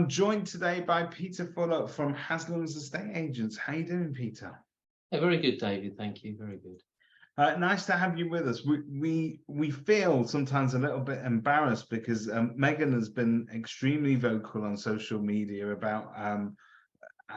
I'm joined today by Peter Fuller from Haslams Estate Agents. How you doing, Peter? Yeah, very good, David. Thank you. Very good. Nice to have you with us. We feel sometimes a little bit embarrassed because Megan has been extremely vocal on social media about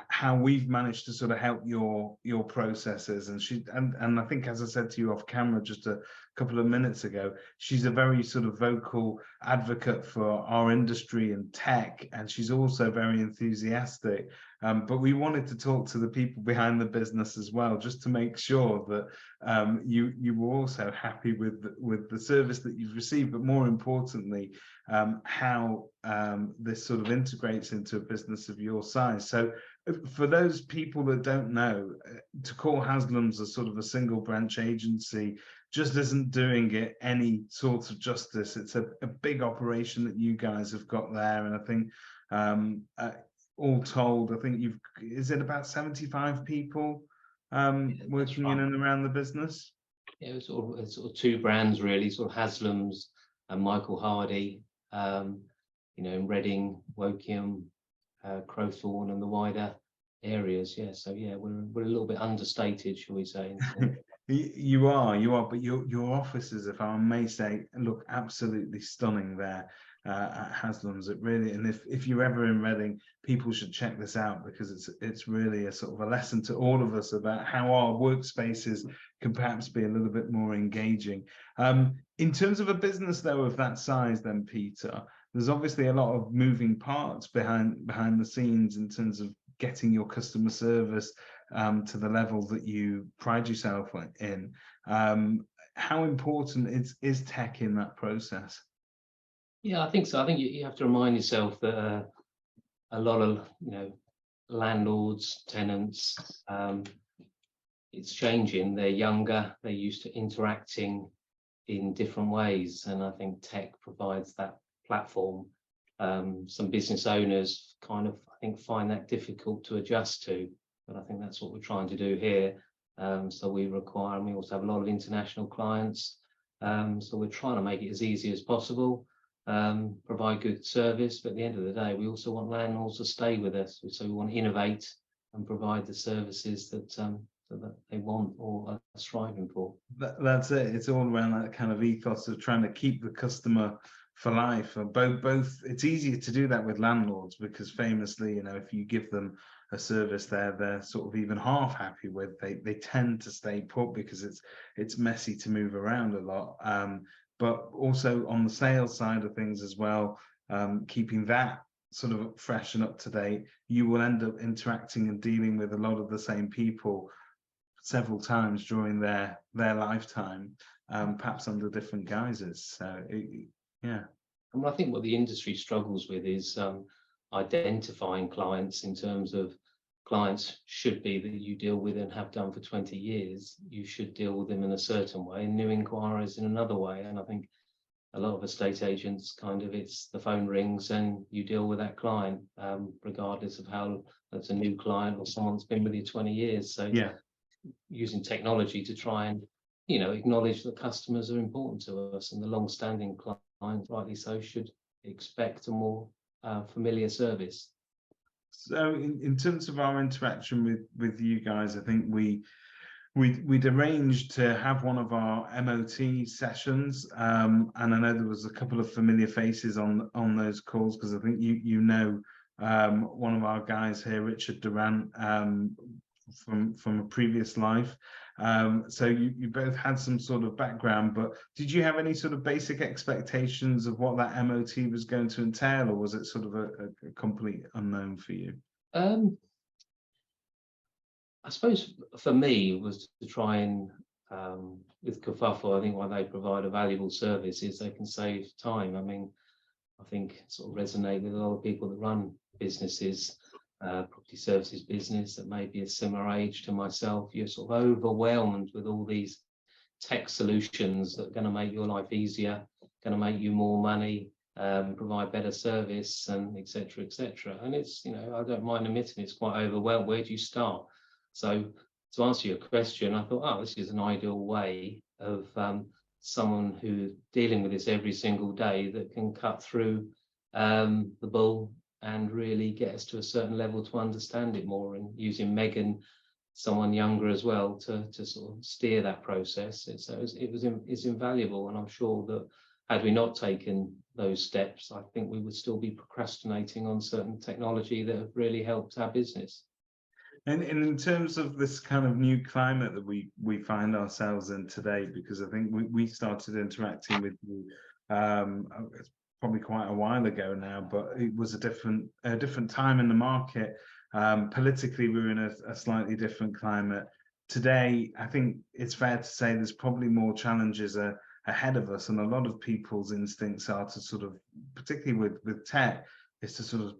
how we've managed to sort of help your processes, and I think, as I said to you off camera just a couple of minutes ago, she's a very sort of vocal advocate for our industry and tech, and she's also very enthusiastic, but we wanted to talk to the people behind the business as well, just to make sure that you were also happy with the service that you've received, but more importantly, how this sort of integrates into a business of your size. So for those people that don't know, to call Haslams a sort of a single branch agency just isn't doing it any sort of justice. It's a big operation that you guys have got there, and I think all told, I think is it about 75 people working in and around the business? Yeah, it's sort of two brands really, sort of Haslams and Michael Hardy, in Reading, Woking, Crowthorne and the wider areas. Yeah, so yeah, we're a little bit understated, shall we say. You are, but your offices, if I may say, look absolutely stunning there at Haslams. It really, and if you're ever in Reading, people should check this out, because it's really a sort of a lesson to all of us about how our workspaces can perhaps be a little bit more engaging. In terms of a business though of that size, then Peter, there's obviously a lot of moving parts behind the scenes in terms of getting your customer service to the level that you pride yourself in. How important is tech in that process? Yeah, I think so. I think you have to remind yourself that a lot of landlords, tenants, it's changing. They're younger. They're used to interacting in different ways, and I think tech provides that platform. Some business owners kind of, I think, find that difficult to adjust to, but I think that's what we're trying to do here. So we also have a lot of international clients, so we're trying to make it as easy as possible, provide good service, but at the end of the day, we also want landlords to stay with us, so we want to innovate and provide the services that they want or are striving for. That's it. It's all around that kind of ethos of trying to keep the customer for life. Both it's easier to do that with landlords, because famously, if you give them a service they're sort of even half happy with, they tend to stay put, because it's messy to move around a lot. But also on the sales side of things as well, keeping that sort of fresh and up to date, you will end up interacting and dealing with a lot of the same people several times during their lifetime, perhaps under different guises. So yeah. And I think what the industry struggles with is identifying clients, in terms of clients should be that you deal with and have done for 20 years. You should deal with them in a certain way, and new inquiries in another way. And I think a lot of estate agents it's the phone rings and you deal with that client, regardless of how that's a new client or someone's been with you 20 years. So yeah, using technology to try and acknowledge that customers are important to us, and the long-standing clients, rightly so, should expect a more familiar service. So in terms of our interaction with you guys, I think we'd arranged to have one of our MOT sessions, and I know there was a couple of familiar faces on those calls, because I think one of our guys here, Richard Durant, from a previous life. So you both had some sort of background, but did you have any sort of basic expectations of what that MOT was going to entail, or was it sort of a complete unknown for you? I suppose for me it was to try and, with Kerfuffle, I think why they provide a valuable service is they can save time. I mean, I think sort of resonate with a lot of people that run businesses, property services business, that may be a similar age to myself. You're sort of overwhelmed with all these tech solutions that are going to make your life easier, going to make you more money, provide better service, and etc. etc. And it's, I don't mind admitting it's quite overwhelmed. Where do you start? So to answer your question, I thought, this is an ideal way of someone who's dealing with this every single day that can cut through the bull and really get us to a certain level to understand it more, and using Megan, someone younger as well, to sort of steer that process. It's invaluable, and I'm sure that had we not taken those steps, I think we would still be procrastinating on certain technology that have really helped our business. And in terms of this kind of new climate that we find ourselves in today, because I think we started interacting with you it's probably quite a while ago now, but it was a different time in the market. Politically, we were in a slightly different climate. Today, I think it's fair to say there's probably more challenges ahead of us, and a lot of people's instincts are to sort of, particularly with tech, is to sort of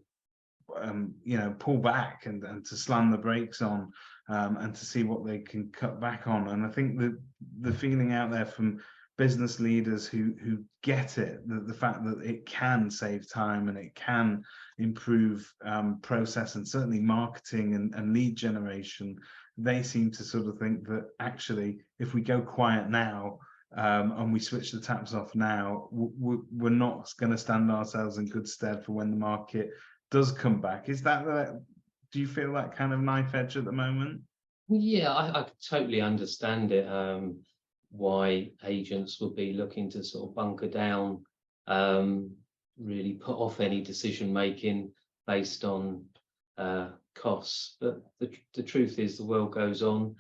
pull back and to slam the brakes on, and to see what they can cut back on. And I think that the feeling out there from business leaders who get it, the fact that it can save time and it can improve process, and certainly marketing and lead generation, they seem to sort of think that actually if we go quiet now, and we switch the taps off now, we're not going to stand ourselves in good stead for when the market does come back. Is that do you feel that kind of knife edge at the moment? Yeah, I totally understand it. Why agents would be looking to sort of bunker down, really put off any decision making based on costs. But the truth is, the world goes on.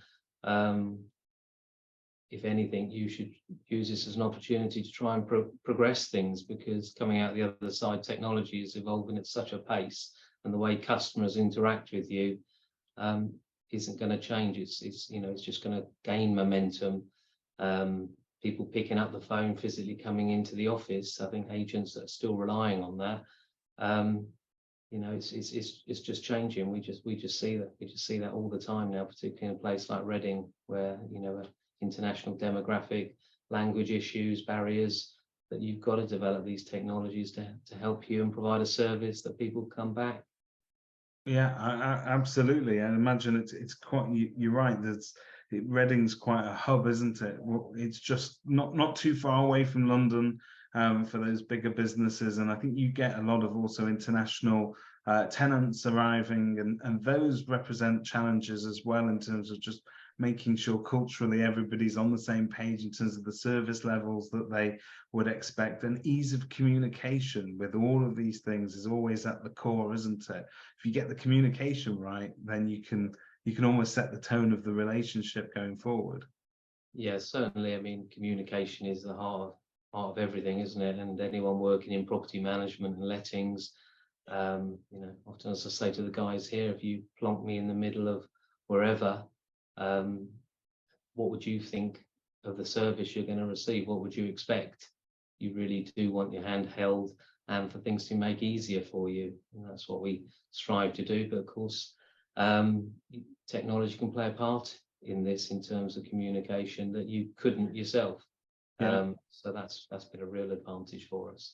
If anything, you should use this as an opportunity to try and progress things, because coming out the other side, technology is evolving at such a pace, and the way customers interact with you isn't going to change. It's just going to gain momentum. People picking up the phone, physically coming into the office. I think agents are still relying on that. It's just changing. We just see that. We just see that all the time now, particularly in a place like Reading, where international demographic, language issues, barriers, that you've got to develop these technologies to help you and provide a service that people come back. Yeah, absolutely. I imagine it's quite. You're right. Reading's quite a hub, isn't it? Well, it's just not too far away from London for those bigger businesses, and I think you get a lot of also international tenants arriving, and those represent challenges as well in terms of just making sure culturally everybody's on the same page in terms of the service levels that they would expect, and ease of communication with all of these things is always at the core, isn't it? If you get the communication right, then you can almost set the tone of the relationship going forward. Yeah, certainly. I mean, communication is the heart of everything, isn't it? And anyone working in property management and lettings, often, as I say to the guys here, if you plonk me in the middle of wherever, what would you think of the service you're going to receive? What would you expect? You really do want your hand held and for things to make easier for you. And that's what we strive to do. But of course, technology can play a part in this in terms of communication that you couldn't yourself. Yeah. So that's been a real advantage for us.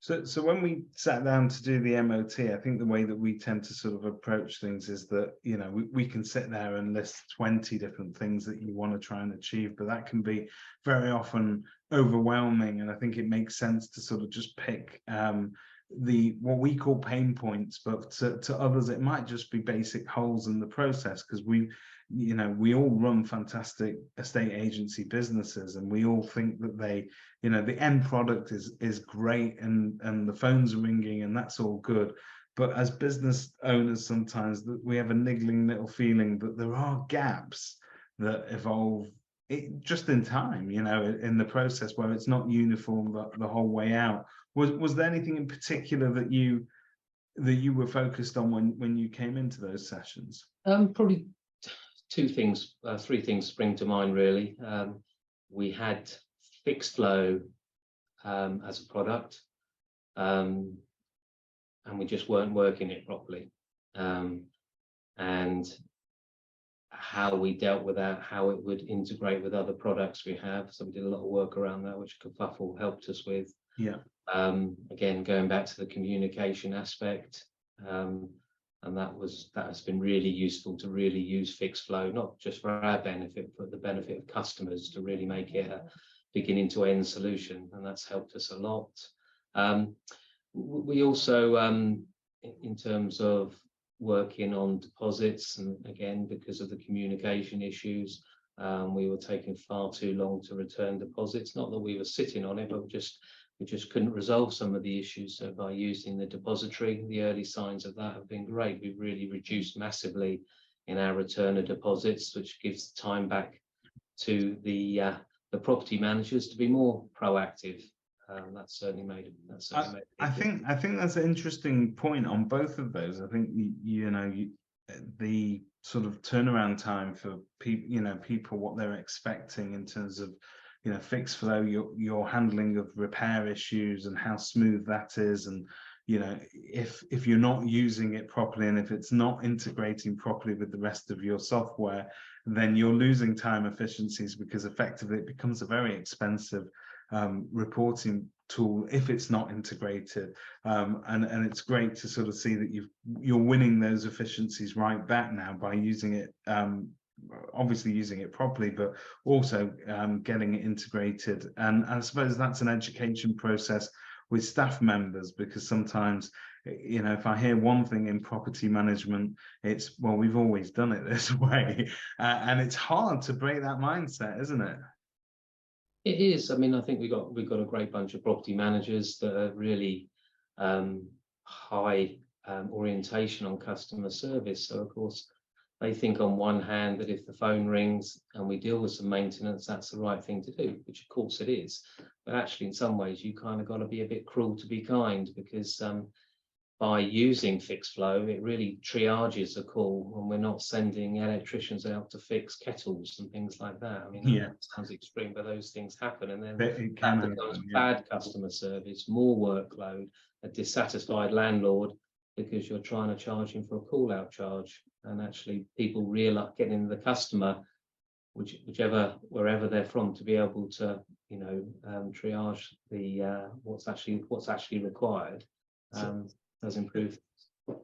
So when we sat down to do the MOT, I think the way that we tend to sort of approach things is that, we can sit there and list 20 different things that you want to try and achieve, but that can be very often overwhelming. And I think it makes sense to sort of just pick what we call pain points, but to others, it might just be basic holes in the process, because we all run fantastic estate agency businesses, and we all think that the end product is great, and the phones are ringing and that's all good. But as business owners, sometimes we have a niggling little feeling that there are gaps that evolve just in time, in the process, where it's not uniform the whole way out. Was there anything in particular that you were focused on when you came into those sessions? Probably three things spring to mind, really. We had fixed flow as a product, and we just weren't working it properly. And how we dealt with that, how it would integrate with other products we have. So we did a lot of work around that, which Kerfuffle helped us with. Yeah. Again, going back to the communication aspect, and that has been really useful to really use fixed flow, not just for our benefit, but the benefit of customers, to really make it a beginning to end solution, and that's helped us a lot. We also in terms of working on deposits, and again, because of the communication issues, we were taking far too long to return deposits. Not that we were sitting on it, but we just couldn't resolve some of the issues. So by using the depository, the early signs of that have been great. We've really reduced massively in our return of deposits, which gives time back to the property managers to be more proactive. That's certainly made it. I think that's an interesting point on both of those. I think the sort of turnaround time for people what they're expecting in terms of fixed flow, your handling of repair issues and how smooth that is, and if you're not using it properly and if it's not integrating properly with the rest of your software, then you're losing time efficiencies, because effectively it becomes a very expensive reporting tool if it's not integrated, and it's great to sort of see that you're winning those efficiencies right back now by using it, obviously using it properly, but also getting it integrated. And I suppose that's an education process with staff members, because sometimes if I hear one thing in property management, it's, well, we've always done it this way, and it's hard to break that mindset, isn't it? It is. I mean, I think we've got a great bunch of property managers that are really high orientation on customer service. So of course, they think on one hand that if the phone rings and we deal with some maintenance, that's the right thing to do, which of course it is. But actually, in some ways, you kind of got to be a bit cruel to be kind, because by using fixed flow, it really triages a call, and we're not sending electricians out to fix kettles and things like that. I mean, that sounds extreme, but those things happen, and then that becomes bad customer service, more workload, a dissatisfied landlord, because you're trying to charge him for a call-out charge, and actually people realize, getting the customer, wherever they're from, to be able to triage the what's actually required. Does improve.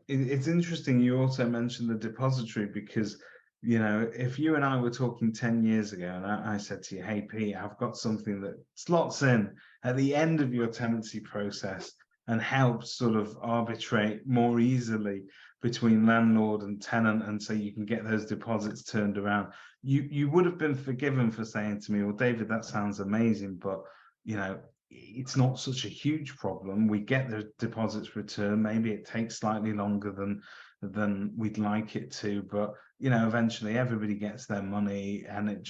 It's interesting you also mentioned the depository, because if you and I were talking 10 years ago and I said to you, hey Pete, I've got something that slots in at the end of your tenancy process and helps sort of arbitrate more easily between landlord and tenant, and so you can get those deposits turned around, you would have been forgiven for saying to me, well, David, that sounds amazing, but it's not such a huge problem. We get the deposits returned. Maybe it takes slightly longer than we'd like it to, but eventually everybody gets their money, and it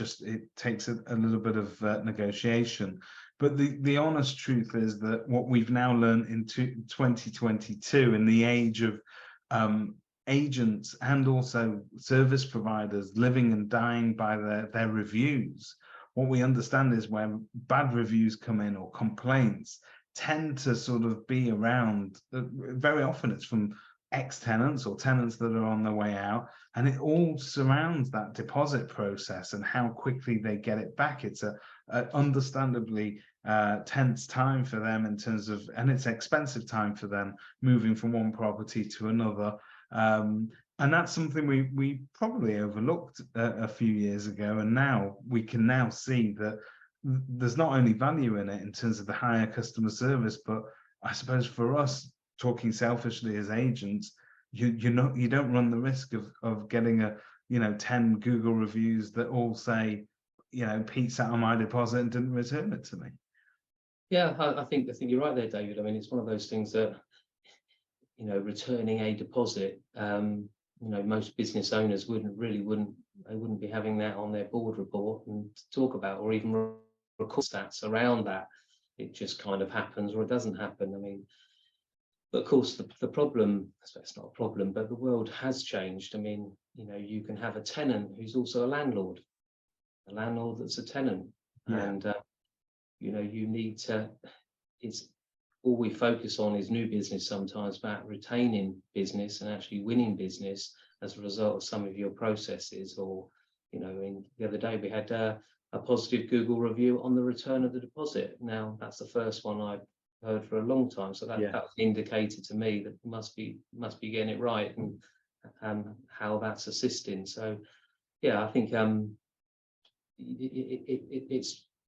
takes a little bit of negotiation. But the honest truth is that what we've now learned in 2022, in the age of agents and also service providers living and dying by their reviews, what we understand is when bad reviews come in or complaints tend to sort of be around, very often it's from ex-tenants or tenants that are on their way out, and it all surrounds that deposit process and how quickly they get it back. It's a understandably tense time for them in terms of, and it's expensive time for them moving from one property to another. And that's something we probably overlooked a few years ago, and now we can now see that there's not only value in it in terms of the higher customer service, but I suppose for us, talking selfishly as agents, you don't run the risk of getting 10 Google reviews that all say, Pete sat on my deposit and didn't return it to me. Yeah, I think you're right there, David. I mean, it's one of those things that returning a deposit. Most business owners wouldn't be having that on their board report and talk about, or even record stats around that. It just kind of happens, or it doesn't happen. I mean, but of course the problem, it's not a problem, but the world has changed. I mean, you can have a tenant who's also a landlord that's a tenant, and you need to. It's all we focus on is new business sometimes, about retaining business and actually winning business as a result of some of your processes. Or, in the other day we had a positive Google review on the return of the deposit. Now that's the first one I've heard for a long time, so that indicated to me that must be getting it right, and how that's assisting. So I think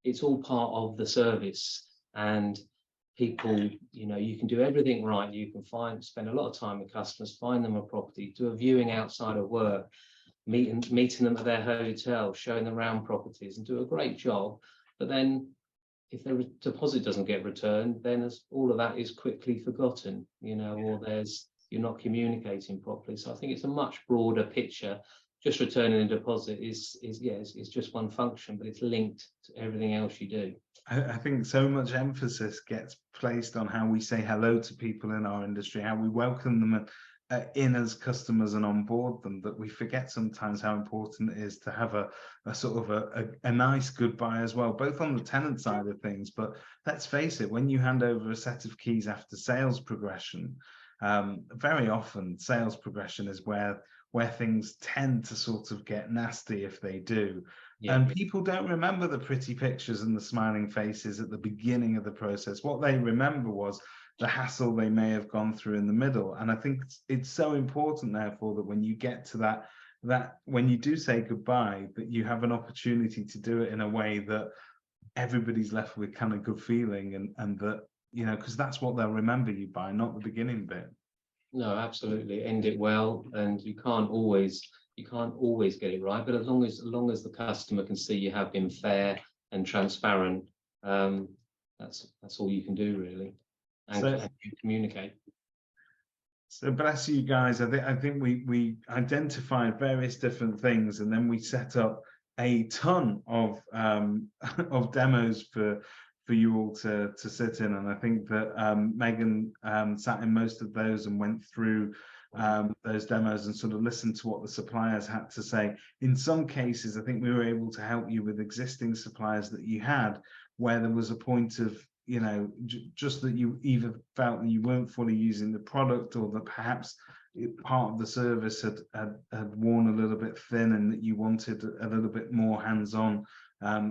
it's all part of the service, and people, you know, you can do everything right. You can spend a lot of time with customers, find them a property, do a viewing outside of work, meeting them at their hotel, showing them around properties, and do a great job. But then if their deposit doesn't get returned, then all of that is quickly forgotten, you know, or you're not communicating properly. So I think it's a much broader picture. Just returning a deposit is just one function, but it's linked to everything else you do. I think so much emphasis gets placed on how we say hello to people in our industry, how we welcome them in as customers and onboard them, that we forget sometimes how important it is to have a sort of a nice goodbye as well, both on the tenant side of things. But let's face it, when you hand over a set of keys after sales progression, very often sales progression is where things tend to sort of get nasty if they do. Yeah. And people don't remember the pretty pictures and the smiling faces at the beginning of the process. What they remember was the hassle they may have gone through in the middle. And I think it's so important, therefore, that when you get to that when you do say goodbye, that you have an opportunity to do it in a way that everybody's left with kind of good feeling, and that, you know, because that's what they'll remember you by, not the beginning bit. No, absolutely. End it well, and you can't always get it right, but as long as the customer can see you have been fair and transparent, that's all you can do, really, and communicate. So bless you guys. I think we identified various different things, and then we set up a ton of demos for you all to sit in. And I think that Megan sat in most of those and went through those demos and sort of listened to what the suppliers had to say. In some cases, I think we were able to help you with existing suppliers that you had, where there was a point of, you know, just that you either felt that you weren't fully using the product, or that perhaps part of the service had worn a little bit thin, and that you wanted a little bit more hands-on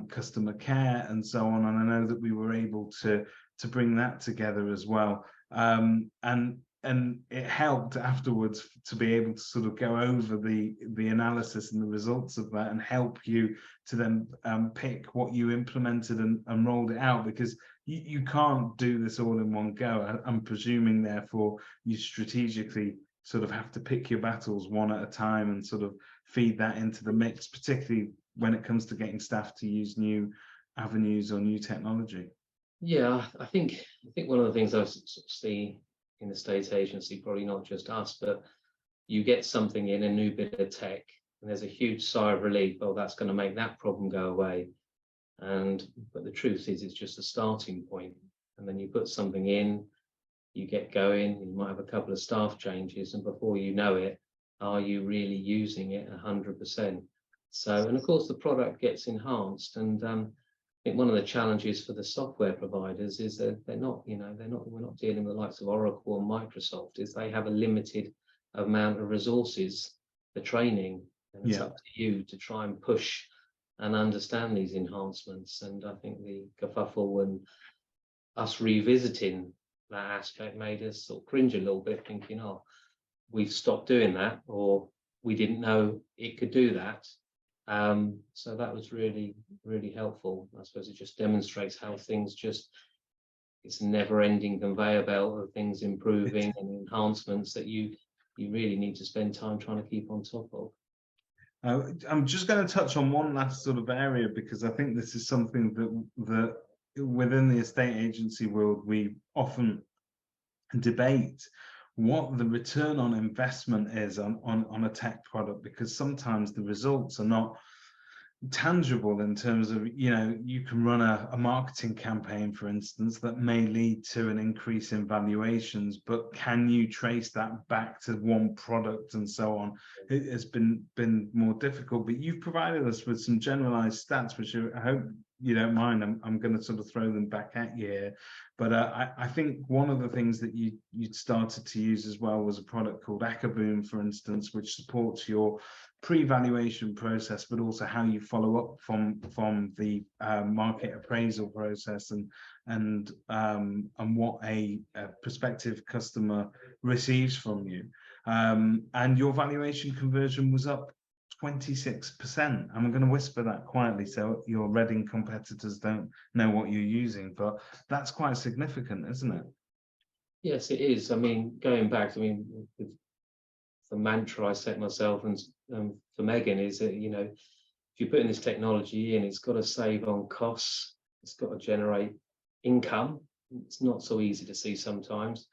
customer care and so on. And I know that we were able to bring that together as well. And it helped afterwards to be able to sort of go over the analysis and the results of that, and help you to then pick what you implemented and rolled it out, because you can't do this all in one go. I'm presuming, therefore, you strategically sort of have to pick your battles one at a time and sort of feed that into the mix, particularly when it comes to getting staff to use new avenues or new technology. Yeah, I think one of the things I see in the state agency, probably not just us, but you get something in, a new bit of tech, and there's a huge sigh of relief. Oh, that's going to make that problem go away. But the truth is, it's just a starting point. And then you put something in, you get going, you might have a couple of staff changes, and before you know it, are you really using it 100%? So, and of course, the product gets enhanced. And I think one of the challenges for the software providers is that we're not dealing with the likes of Oracle and Microsoft, is they have a limited amount of resources for training, and it's up to you to try and push and understand these enhancements. And I think the kerfuffle and us revisiting that aspect made us sort of cringe a little bit, thinking, oh, we've stopped doing that, or we didn't know it could do that. So that was really, really helpful. I suppose it just demonstrates how things it's a never-ending conveyor belt of things improving and enhancements that you really need to spend time trying to keep on top of. I'm just going to touch on one last sort of area, because I think this is something that within the estate agency world we often debate, what the return on investment is on a tech product, because sometimes the results are not tangible in terms of, you know, you can run a marketing campaign, for instance, that may lead to an increase in valuations, but can you trace that back to one product and so on? It has been more difficult. But you've provided us with some generalized stats, which I hope you don't mind. I'm going to sort of throw them back at you here. But I think one of the things that you started to use as well was a product called Akaboom, for instance, which supports your pre-valuation process, but also how you follow up from the market appraisal process, and what a prospective customer receives from you. And your valuation conversion was up 26%. I'm going to whisper that quietly so your Reading competitors don't know what you're using, but that's quite significant, isn't it? Yes, it is. I mean, going back, I mean, the mantra I set myself and for Megan is that, you know, if you're putting this technology in, it's got to save on costs, it's got to generate income. It's not so easy to see sometimes,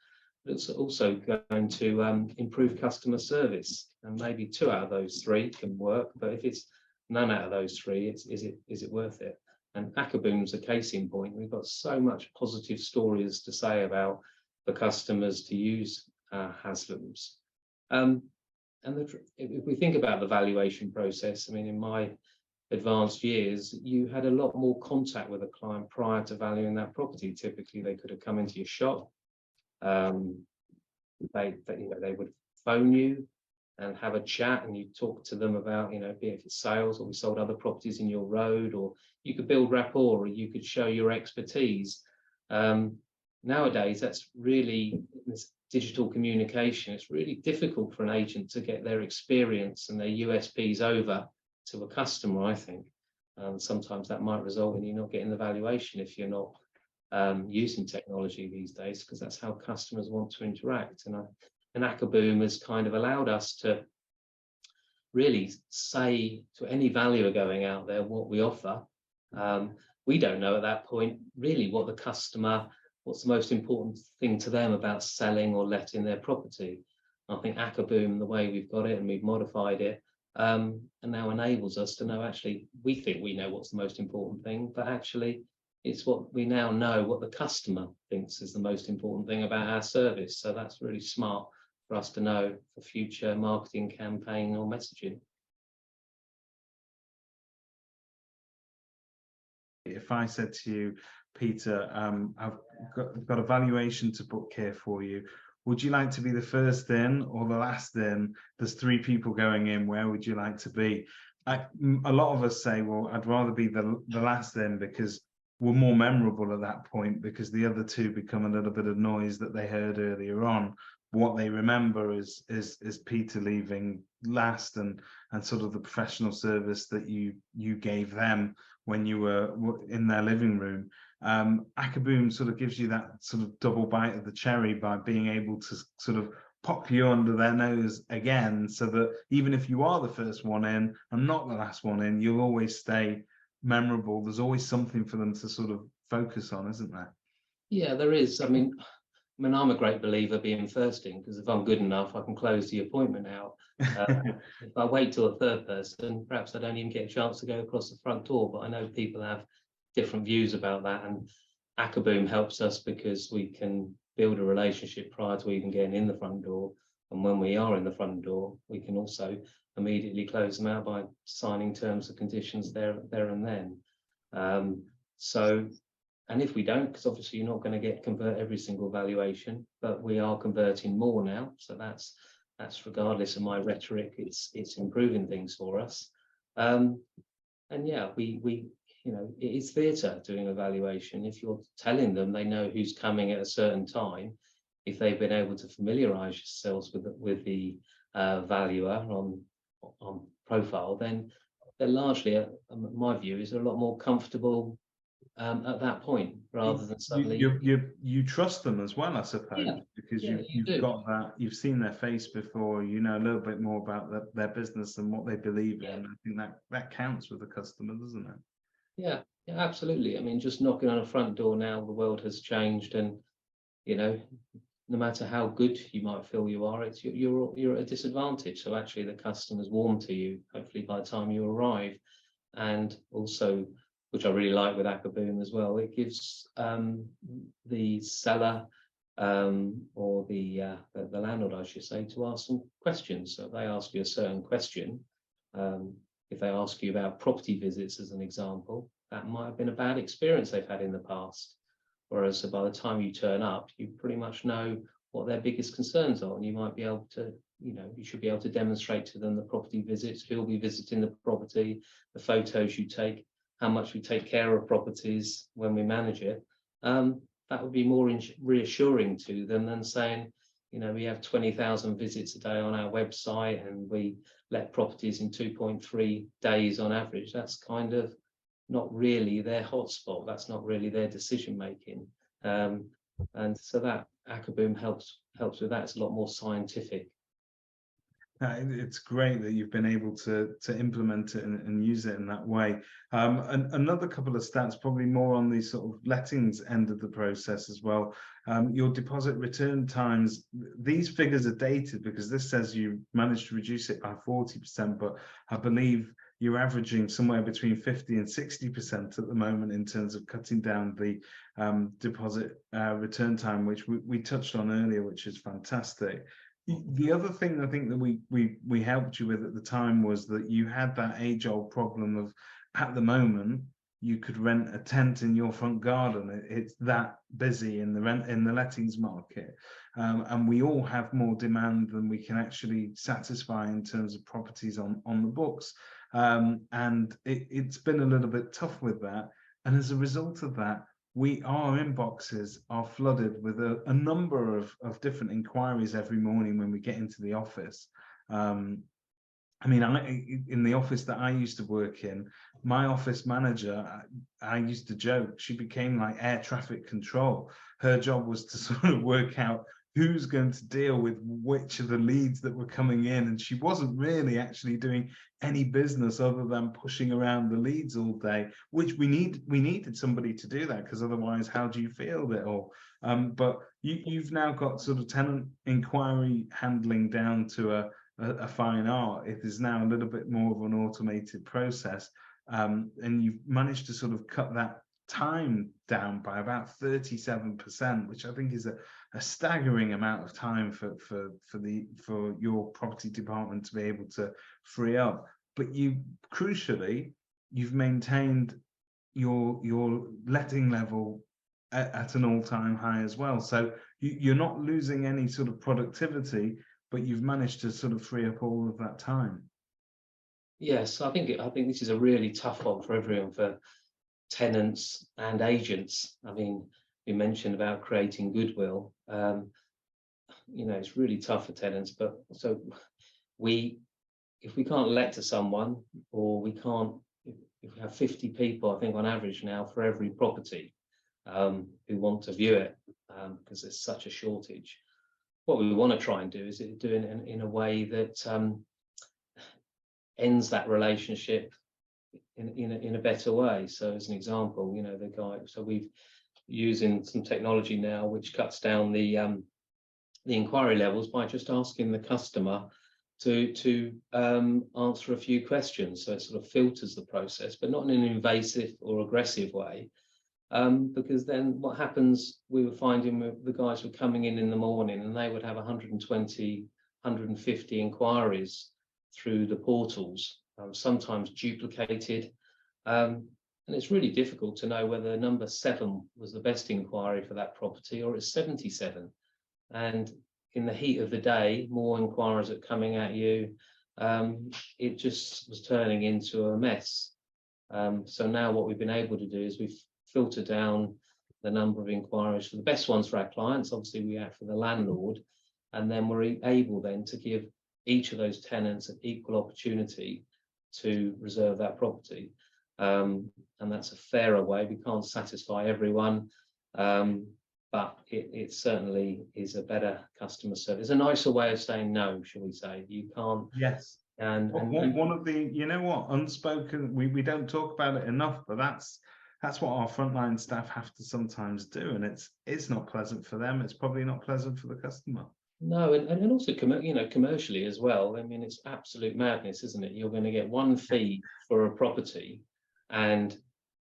but it's also going to improve customer service. And maybe 2 out of those 3 can work, but if it's none out of those 3, is it worth it? And Ackerboom's a case in point. We've got so much positive stories to say about the customers to use Haslams. And if we think about the valuation process, I mean, in my advanced years, you had a lot more contact with a client prior to valuing that property. Typically, they could have come into your shop. They would phone you and have a chat, and you talk to them about, you know, be it sales, or we sold other properties in your road, or you could build rapport, or you could show your expertise. Nowadays, that's really, this digital communication, it's really difficult for an agent to get their experience and their USPs over to a customer, I think. Sometimes that might result in you not getting the valuation if you're not using technology these days, because that's how customers want to interact. And Ackerboom has kind of allowed us to really say to any valuer going out there what we offer. We don't know at that point really what the customer, what's the most important thing to them about selling or letting their property. I think Ackerboom, the way we've got it and we've modified it, and now enables us to know, actually, we think we know what's the most important thing, but actually it's what we now know what the customer thinks is the most important thing about our service. So that's really smart for us to know for future marketing campaign or messaging. If I said to you, Peter, I've got a valuation to book here for you, would you like to be the first in or the last in? There's 3 people going in, where would you like to be? A lot of us say, well, I'd rather be the last in, because we're more memorable at that point, because the other 2 become a little bit of noise that they heard earlier on. What they remember is Peter leaving last, and sort of the professional service that you gave them when you were in their living room. Ackerboom sort of gives you that sort of double bite of the cherry by being able to sort of pop you under their nose again, so that even if you are the first one in and not the last one in, you'll always stay memorable. There's always something for them to sort of focus on, isn't there? Yeah, there is. I mean, I'm a great believer being first in, because if I'm good enough, I can close the appointment out. If I wait till a third person, perhaps I don't even get a chance to go across the front door. But I know people have different views about that, and Ackerboom helps us because we can build a relationship prior to even getting in the front door. And when we are in the front door, we can also immediately close them out by signing terms and conditions there and then. And if we don't, because obviously you're not going to convert every single valuation, but we are converting more now. So that's regardless of my rhetoric, it's improving things for us. And yeah, we you know, it is theatre doing a valuation. If you're telling them they know who's coming at a certain time, if they've been able to familiarise yourselves with the valuer on profile, then they're largely, my view, is a lot more comfortable at that point, rather than suddenly you trust them as well, I suppose. Yeah, because you've got that, you've seen their face before, you know a little bit more about their business and what they believe in. I think that counts with the customer, doesn't it? Yeah, absolutely. I mean, just knocking on a front door now, the world has changed, and you know, no matter how good you might feel you are, you're at a disadvantage. So actually the customer's warm to you, hopefully by the time you arrive. And also, which I really like with Ackerboom as well, it gives the seller or the landlord, I should say, to ask some questions. So if they ask you a certain question, if they ask you about property visits, as an example, that might have been a bad experience they've had in the past. Whereas by the time you turn up, you pretty much know what their biggest concerns are, and you might be able to, you know, you should be able to demonstrate to them the property visits, who'll be visiting the property, the photos you take, how much we take care of properties when we manage it. That would be more reassuring to them than saying, you know, we have 20,000 visits a day on our website, and we let properties in 2.3 days on average. That's kind of not really their hotspot. That's not really their decision making. And so that Akaboom helps with that. It's a lot more scientific. It's great that you've been able to implement it and use it in that way. And another couple of stats, probably more on the sort of lettings end of the process as well. Your deposit return times, these figures are dated because this says you managed to reduce it by 40%, but I believe you're averaging somewhere between 50 and 60% at the moment in terms of cutting down the deposit return time, which we touched on earlier, which is fantastic. The other thing I think that we helped you with at the time was that you had that age-old problem of, at the moment, you could rent a tent in your front garden. It's that busy in the lettings market, and we all have more demand than we can actually satisfy in terms of properties on the books, and it's been a little bit tough with that. And as a result of that, our inboxes are flooded with a number of different inquiries every morning when we get into the office. I mean, in the office that I used to work in, my office manager, I used to joke, she became like air traffic control. Her job was to sort of work out who's going to deal with which of the leads that were coming in, and she wasn't really actually doing any business other than pushing around the leads all day, which we needed somebody to do that, because otherwise how do you field it all? But you've now got sort of tenant inquiry handling down to a fine art. It is now a little bit more of an automated process, and you've managed to sort of cut that time down by about 37%, which I think is a staggering amount of time for your property department to be able to free up. But crucially, you've maintained your letting level at an all-time high as well. So you're not losing any sort of productivity, but you've managed to sort of free up all of that time. Yes, I think this is a really tough one for everyone, for tenants and agents. I mean, you mentioned about creating goodwill. It's really tough for tenants, but so if we can't let to someone, or if we have 50 people, I think on average now, for every property who want to view it, because there's such a shortage. What we want to try and do is do it in a way that ends that relationship in a better way. So as an example, the guy, so we've using some technology now which cuts down the inquiry levels by just asking the customer to answer a few questions. So it sort of filters the process, but not in an invasive or aggressive way, because then what happens, we were finding the guys were coming in the morning and they would have 120, 150 inquiries through the portals, sometimes duplicated, and it's really difficult to know whether number 7 was the best inquiry for that property or it's 77. And in the heat of the day, more inquiries are coming at you. It just was turning into a mess. So now what we've been able to do is we've filtered down the number of inquiries for the best ones for our clients. Obviously, we act for the landlord, and then we're able then to give each of those tenants an equal opportunity to reserve that property. And that's a fairer way. We can't satisfy everyone, but it certainly is a better customer service. A nicer way of saying no, shall we say. You can't. Yes. And one of the, unspoken, we don't talk about it enough, but that's what our frontline staff have to sometimes do, and it's not pleasant for them. It's probably not pleasant for the customer. No, and also commercially as well. I mean, it's absolute madness, isn't it? You're going to get one fee for a property, and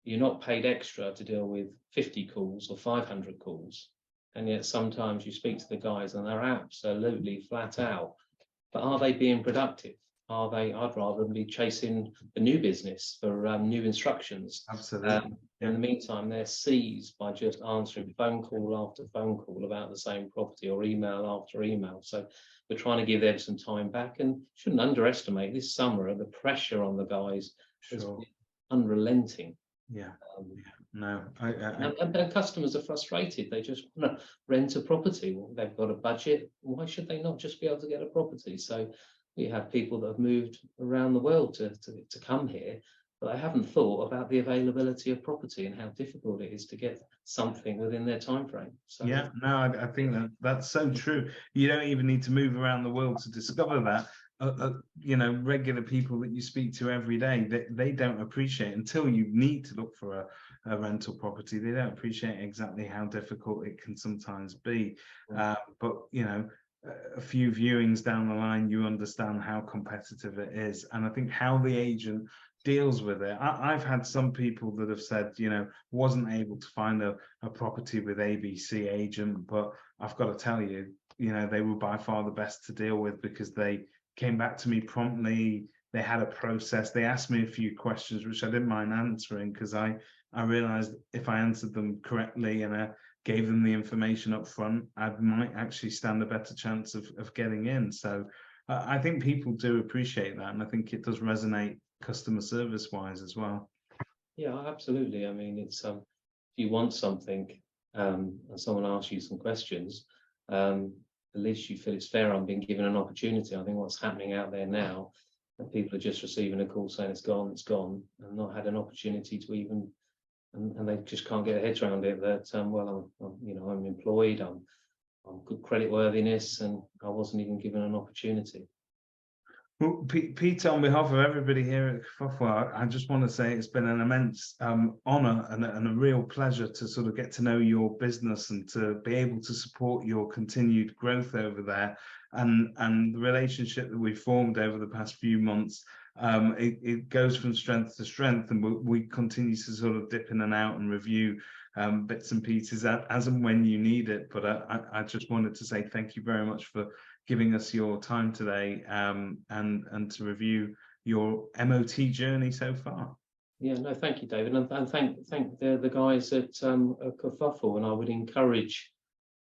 you're not paid extra to deal with 50 calls or 500 calls. And yet sometimes you speak to the guys and they're absolutely flat out. But are they being productive? Are they? I'd rather be chasing the new business for new instructions. Absolutely. In the meantime, they're seized by just answering phone call after phone call about the same property, or email after email. So we're trying to give them some time back, and shouldn't underestimate this summer the pressure on the guys. Has been unrelenting. Yeah. No. And customers are frustrated. They just want to rent a property. Well, they've got a budget. Why should they not just be able to get a property? So We have people that have moved around the world to come here, but I haven't thought about the availability of property and how difficult it is to get something within their time frame. So yeah, no, I think that's so true. You don't even need to move around the world to discover that. You know, regular people that you speak to every day, they don't appreciate, until you need to look for a rental property, they don't appreciate exactly how difficult it can sometimes be. But you know, a few viewings down the line, you understand how competitive it is. And I think how the agent deals with it. I've had some people that have said, you know, wasn't able to find a property with ABC agent, but I've got to tell you, you know, they were by far the best to deal with, because they came back to me promptly. They had a process. They asked me a few questions, which I didn't mind answering, because I realized if I answered them correctly and I gave them the information up front, I might actually stand a better chance of getting in. So I think people do appreciate that, and I think it does resonate customer service wise as well. yeah, absolutely. I mean, it's if you want something and someone asks you some questions, at least you feel it's fair on being given an opportunity. I think what's happening out there now, that people are just receiving a call saying it's gone, and not had an opportunity to even, and they just can't get their heads around it, that well, you know, I'm employed, I'm good credit worthiness, and I wasn't even given an opportunity. Well, Peter, on behalf of everybody here at Kerfuffle, I just want to say it's been an immense honour and a real pleasure to sort of get to know your business and to be able to support your continued growth over there, and the relationship that we've formed over the past few months. It goes from strength to strength, and we continue to sort of dip in and out and review bits and pieces as and when you need it. But I just wanted to say thank you very much for giving us your time today, and to review your MOT journey so far. Yeah, no, thank you, David, and thank the guys at Kerfuffle, and I would encourage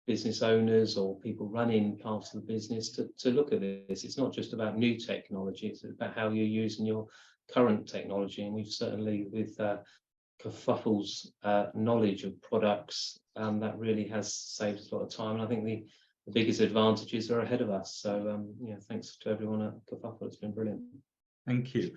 business owners or people running parts of the business to look at this. It's not just about new technology, it's about how you're using your current technology, and we've certainly, with Kerfuffle's knowledge of products, that really has saved us a lot of time, and I think the biggest advantages are ahead of us. So yeah, thanks to everyone at Kerfuffle, it's been brilliant. Thank you.